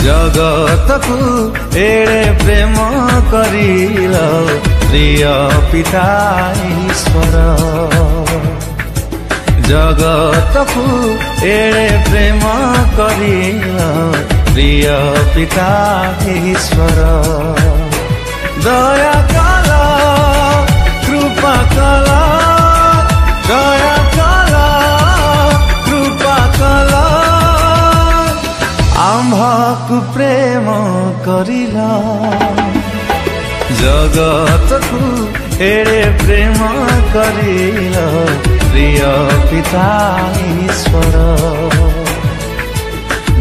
जगतकु एड़े प्रेम करिल प्रिय पिता ईश्वर जगतकु एड़े प्रेम करिल प्रिय पिता ईश्वर दया कल कृपा कल दया कल कृपा कल आम्भकु प्रेम करिला जगतकु एड़े प्रेम करिला प्रिय पिता ईश्वर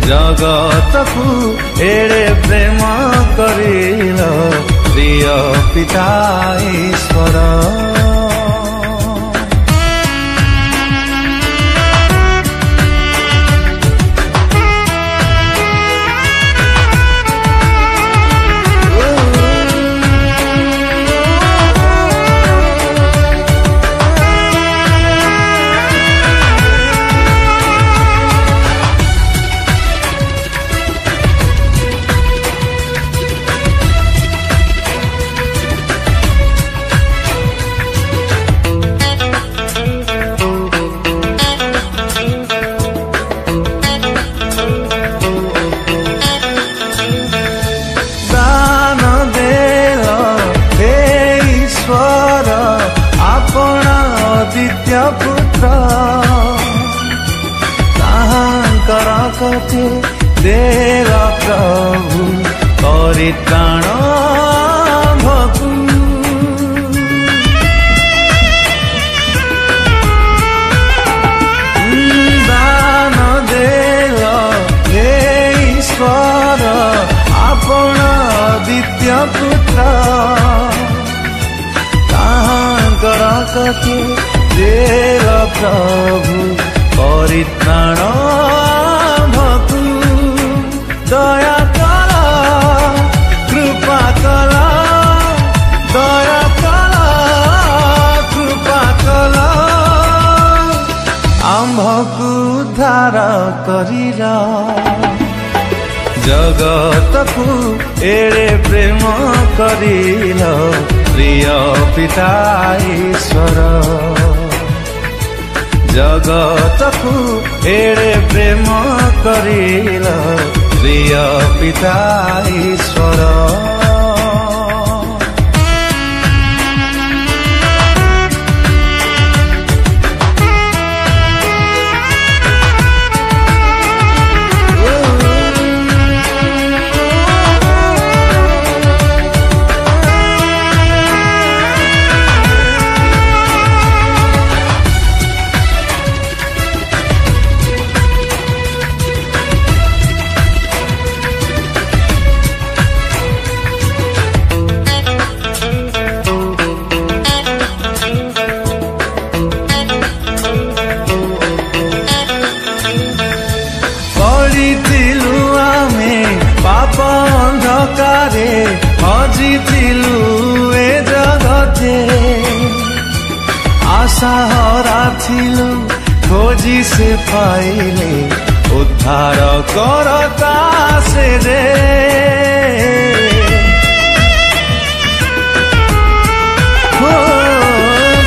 जगतकु एड़े प्रेम करिला प्रिय पिता ईश्वर पुत्र ताहांकर कथे देव प्रभु परित्राण भकु दान देव हे ईश्वर आपण द्वितीय पुत्र ताहांकर कथे देव प्रभु परित्राण भकु दया कल कृपा कल दया कल कृपा कल आम्भकु उद्धार करिला जगतकु एड़े प्रेम करिला प्रिय पिता ईश्वर जगतकु एड़े प्रेम करिल प्रिय पिता ईश्वर अंधकारे हजिथिलु ए जगते आशा हराथिलु खोजी से पाइले उद्धार करता से रे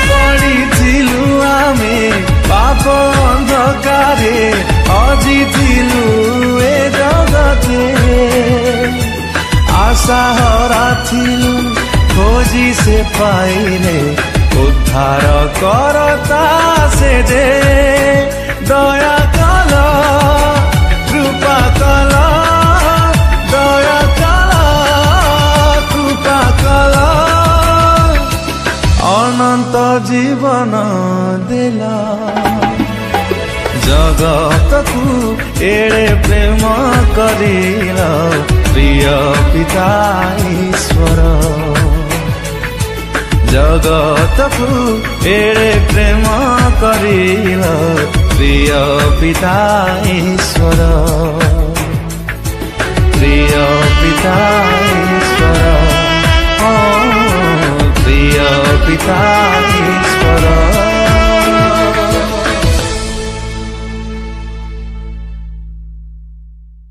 पड़िथिलु आमे पाप अंधकारे हजिथिलु ए जगते आशा हराथिलु खोजी से पाइले उद्धार करता से दे दया कल कृपा कल दया कल कृपा कल अनंत जीवन देला जगत को एड़े प्रेम करिला प्रिय पिता ईश्वर जगत को एड़े प्रेम करिला प्रिय पिता ईश्वर प्रिय पिता ईश्वर प्रिय पिता